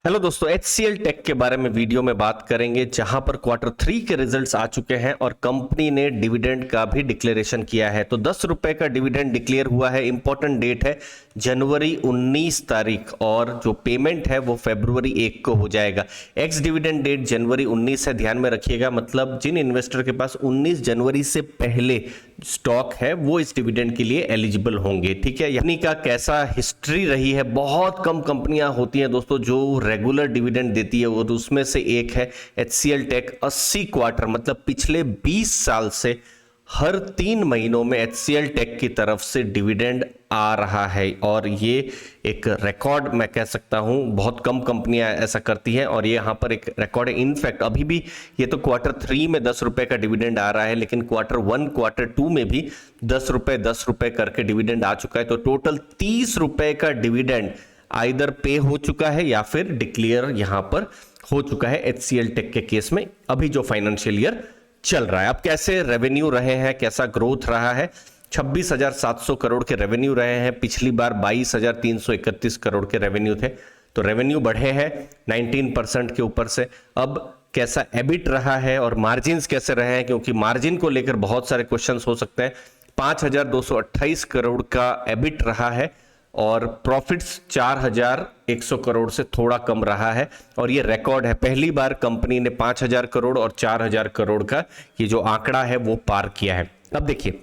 Hello दोस्तों, HCL take के बारे में वीडियो में बात करेंगे जहां पर क्वार्टर 3 के रिजल्ट्स आ चुके हैं और कंपनी ने डिविडेंड का भी डिक्लेरेशन किया है। तो 10 रुपए का डिविडेंड डिक्लेयर हुआ है। इंपॉर्टेंट डेट है जनवरी 19 तारीख और जो पेमेंट है वो फरवरी 1 को हो जाएगा। एक्स डिविडेंड डेट जनवरी 19 है, ध्यान में रखिएगा। मतलब जिन इन्वेस्टर के पास 19 जनवरी से पहले स्टॉक है वो इस डिविडेंड के लिए एलिजिबल होंगे। ठीक है, यानी का कैसा हिस्ट्री रही है। बहुत कम कंपनियां होती हैं दोस्तों जो रेगुलर डिविडेंड देती है और उसमें से एक है HCL टेक। 80 क्वार्टर मतलब पिछले 20 साल से हर 3 महीनों में HCL टेक की तरफ से डिविडेंड आ रहा है और ये एक रिकॉर्ड मैं कह सकता हूं। बहुत कम कंपनियां ऐसा करती हैं और ये यहां पर एक रिकॉर्ड है। इनफैक्ट अभी भी ये तो क्वार्टर 3 में 10 रुपए का डिविडेंड आ रहा है, लेकिन क्वार्टर 1 क्वार्टर 2 में भी 10 रुपए करके डिविडेंड आ चुका है। तो टोटल 30 रुपए का डिविडेंड आइदर पे हो चुका है या फिर डिक्लेयर यहां पर हो चुका है HCL टेक के केस में, अभी जो फाइनेंशियल ईयर चल रहा है। अब कैसे रेवेन्यू रहे हैं, कैसा ग्रोथ रहा है। 26,700 करोड़ के रेवेन्यू रहे हैं। पिछली बार 22,331 करोड़ के रेवेन्यू थे, तो रेवेन्यू बढ़े हैं 19% के ऊपर से। अब कैसा एबिट रहा है और मार्जिन्स कैसे रहे हैं, क्योंकि मार्जिन को लेकर बहुत सारे क्वेश्चंस हो सकते हैं। 5,228 करोड़ का एबिट रहा है और प्रॉफिट्स 4,100 करोड़ से थोड़ा कम रहा है और ये रिकॉर्ड है। पहली बार कंपनी ने 5,000 करोड़ और 4,000 करोड़ का ये जो आंकड़ा है वो पार किया है। अब देखिए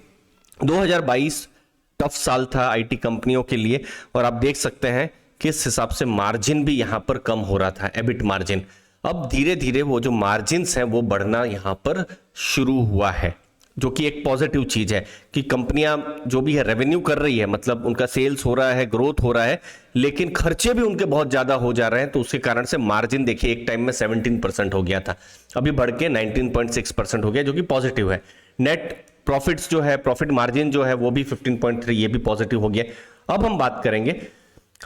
2022 टफ साल था आईटी कंपनियों के लिए और आप देख सकते हैं किस हिसाब से मार्जिन भी यहां पर कम हो रहा था, एबिट मार्जिन। अब धीरे धीरे वो जो मार्जिन्स हैं वो बढ़ना यहां पर शुरू हुआ है, जो कि एक पॉजिटिव चीज है कि कंपनियां जो भी है रेवेन्यू कर रही है, मतलब उनका सेल्स हो रहा है, ग्रोथ हो रहा है, लेकिन खर्चे भी उनके बहुत ज्यादा हो जा रहे हैं। तो उसके कारण से मार्जिन देखिए एक टाइम में 17% हो गया था, अभी बढ़ के 19.6% हो गया, जो कि पॉजिटिव है। नेट प्रॉफिट्स जो है, प्रॉफिट मार्जिन जो है वो भी 15.3, ये भी पॉजिटिव हो गया। अब हम बात करेंगे,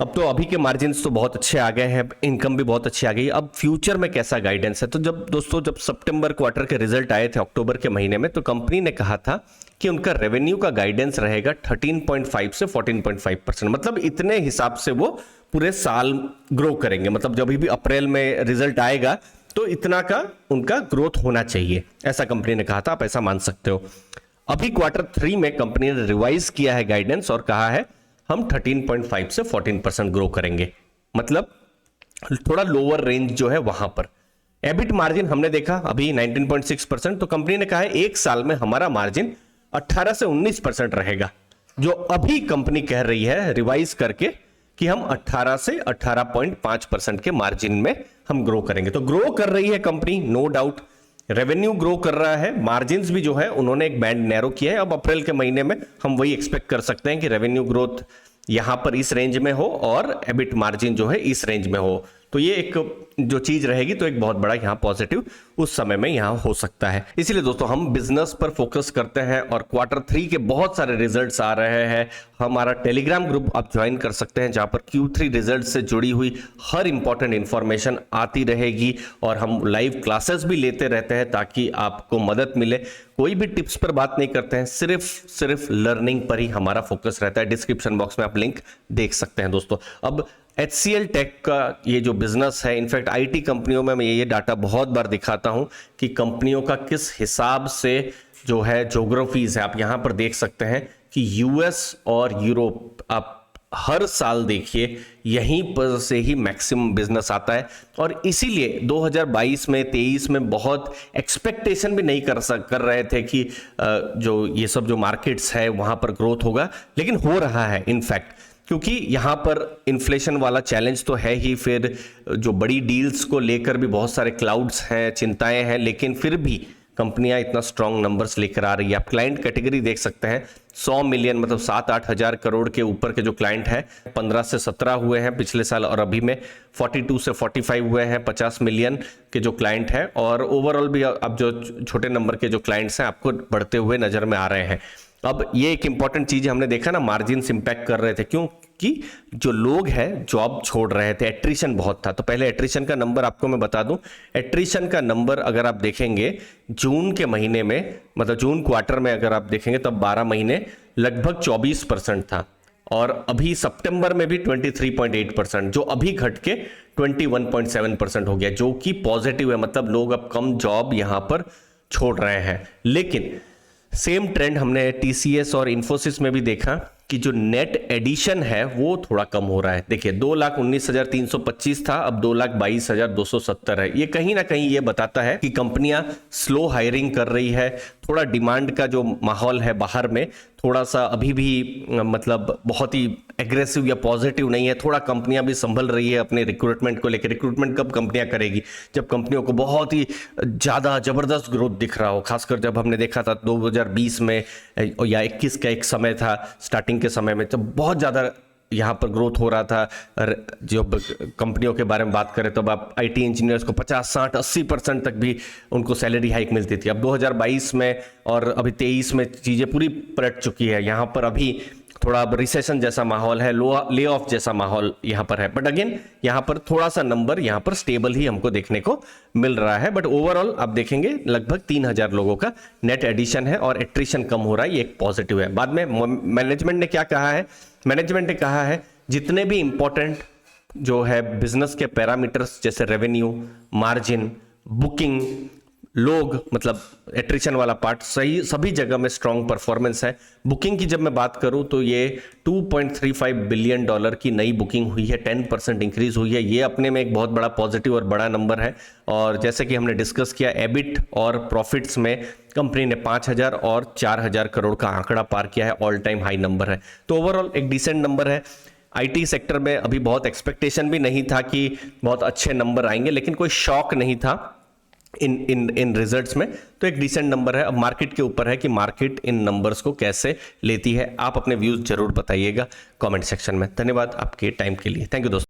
अब तो अभी के मार्जिन्स तो बहुत अच्छे आ गए हैं, इनकम भी बहुत अच्छी आ गई। अब फ्यूचर में कैसा गाइडेंस है, तो जब सितंबर क्वार्टर के रिजल्ट आए थे अक्टूबर के महीने में, तो कंपनी ने कहा था कि उनका रेवेन्यू का गाइडेंस रहेगा 13.5 से 14.5%। मतलब इतने हिसाब से वो पूरे साल ग्रो करेंगे। मतलब जब भी अप्रैल में रिजल्ट आएगा तो इतना का उनका ग्रोथ होना चाहिए, ऐसा कंपनी ने कहा था। आप ऐसा मान सकते हो। अभी क्वार्टर 3 में कंपनी ने रिवाइज किया है गाइडेंस और कहा है हम 13.5 से 14% ग्रो करेंगे। मतलब थोड़ा लोअर रेंज जो है वहां पर। एबिट मार्जिन हमने देखा अभी 19.6%, तो कंपनी ने कहा है एक साल में हमारा मार्जिन 18 से 19% रहेगा, जो अभी कंपनी कह रही है रिवाइज करके कि हम 18 से 18.5% के मार्जिन में हम ग्रो करेंगे। तो ग्रो कर रही है company, no doubt. Revenue grow कर रहा है, मार्जिन्स भी जो है उन्होंने एक बैंड नैरो किया है। अब अप्रैल के महीने में हम वही एक्सपेक्ट कर सकते हैं कि रेवेन्यू ग्रोथ यहां पर इस रेंज में हो और एबिट मार्जिन जो है इस रेंज में हो। तो ये एक जो चीज रहेगी तो एक बहुत बड़ा यहां पॉजिटिव उस समय में यहां हो सकता है। इसीलिए दोस्तों हम बिजनेस पर फोकस करते हैं और क्वार्टर 3 के बहुत सारे रिजल्ट्स आ रहे हैं। हमारा टेलीग्राम ग्रुप आप ज्वाइन कर सकते हैं, जहां पर Q3 रिजल्ट से जुड़ी हुई हर इंपॉर्टेंट इंफॉर्मेशन आती रहेगी और हम लाइव क्लासेस भी लेते रहते हैं ताकि आपको मदद मिले। कोई भी टिप्स पर बात नहीं करते हैं, सिर्फ लर्निंग पर ही हमारा फोकस रहता है। डिस्क्रिप्शन बॉक्स में आप लिंक देख सकते हैं दोस्तों। अब HCL टेक का ये जो बिजनेस है, इनफैक्ट आईटी कंपनियों में मैं ये डाटा बहुत बार दिखाता हूं कि कंपनियों का किस हिसाब से जो है ज्योग्राफीज है। आप यहां पर देख सकते हैं कि US और यूरोप, आप हर साल देखिए यहीं पर से ही मैक्सिमम बिजनेस आता है और इसीलिए 2022 में 23 में बहुत एक्सपेक्टेशन भी नहीं कर रहे थे कि जो ये सब जो मार्केट्स है वहां पर ग्रोथ होगा, लेकिन हो रहा है इनफैक्ट। क्योंकि यहां पर इन्फ्लेशन वाला चैलेंज तो है ही, फिर जो बड़ी डील्स को लेकर भी बहुत सारे क्लाउड्स हैं, चिंताएं हैं, लेकिन फिर भी कंपनियां इतना स्ट्रांग नंबर्स लेकर आ रही है। आप क्लाइंट कैटेगरी देख सकते हैं, 100 मिलियन मतलब 7-8 हजार करोड़ के ऊपर के जो क्लाइंट है 15 से 17 हुए हैं पिछले साल और अभी में 42 से 45 हुए हैं 50 मिलियन के जो क्लाइंट है। और ओवरऑल भी अब जो छोटे नंबर के जो क्लाइंट्स हैं आपको बढ़ते हुए नजर में आ रहे हैं। अब ये एक इंपॉर्टेंट चीज हमने देखा ना, मार्जिन इंपैक्ट कर रहे थे, क्यों कि जो लोग हैं जॉब छोड़ रहे थे, एट्रिशन बहुत था। तो पहले एट्रिशन का नंबर आपको मैं बता दूं, एट्रिशन का नंबर अगर आप देखेंगे जून के महीने में, मतलब जून क्वार्टर में अगर आप देखेंगे तब 12 महीने लगभग 24% था और अभी सितंबर में भी 23.8%, जो अभी घट के 21.7% हो गया, जो कि पॉजिटिव है। मतलब लोग अब कम जॉब यहां पर छोड़ रहे हैं। लेकिन सेम ट्रेंड हमने टीसीएस और इन्फोसिस में भी देखा कि जो नेट एडिशन है वो थोड़ा कम हो रहा है। देखिए 2,19,325 था, अब 2,22,270 है। ये कहीं ना कहीं ये बताता है कि कंपनियां स्लो हायरिंग कर रही है। थोड़ा डिमांड का जो माहौल है बाहर में थोड़ा सा अभी भी मतलब बहुत ही एग्रेसिव या पॉजिटिव नहीं है। थोड़ा कंपनियां भी संभल रही है अपने रिक्रूटमेंट को लेकर। रिक्रूटमेंट कब कंपनियां करेगी? जब कंपनियों को बहुत ही ज़्यादा ज़बरदस्त ग्रोथ दिख रहा हो। खासकर जब हमने देखा था 2020 में या 21 का एक समय था, स्टार्टिंग के समय में, जब बहुत ज़्यादा यहाँ पर ग्रोथ हो रहा था। जो कंपनियों के बारे में बात करें तो आप आईटी इंजीनियर्स को 50, 60, 80% तक भी उनको सैलरी हाइक मिलती थी। अब 2022 में और अभी 23 में चीज़ें पूरी पलट चुकी है। यहाँ पर अभी थोड़ा रिसेशन जैसा माहौल है, ले ऑफ जैसा माहौल यहाँ पर है। बट अगेन यहाँ पर थोड़ा सा नंबर यहाँ पर स्टेबल ही हमको देखने को मिल रहा है। बट ओवरऑल आप देखेंगे लगभग 3,000 लोगों का नेट एडिशन है और एट्रिशन कम हो रहा है। ये एक पॉजिटिव है। बाद में मैनेजमेंट ने क्या कहा है? मैनेजमेंट ने कहा है जितने भी इंपॉर्टेंट जो है बिजनेस के पैरामीटर्स जैसे रेवेन्यू, मार्जिन, बुकिंग, लोग, मतलब एट्रिशन वाला पार्ट, सही सभी जगह में स्ट्रॉन्ग परफॉर्मेंस है। बुकिंग की जब मैं बात करूं तो ये $2.35 बिलियन की नई बुकिंग हुई है, 10% इंक्रीज हुई है। ये अपने में एक बहुत बड़ा पॉजिटिव और बड़ा नंबर है। और जैसे कि हमने डिस्कस किया, एबिट और प्रॉफिट्स में कंपनी ने 5,000 और 4,000 करोड़ का आंकड़ा पार किया है, ऑल टाइम हाई नंबर है। तो ओवरऑल एक डिसेंट नंबर है। आईटी सेक्टर में अभी बहुत एक्सपेक्टेशन भी नहीं था कि बहुत अच्छे नंबर आएंगे, लेकिन कोई शॉक नहीं था इन रिजल्ट्स में। तो एक डिसेंट नंबर है। अब मार्केट के ऊपर है कि मार्केट इन नंबर्स को कैसे लेती है। आप अपने व्यूज जरूर बताइएगा कमेंट सेक्शन में। धन्यवाद आपके टाइम के लिए। थैंक यू दोस्तों।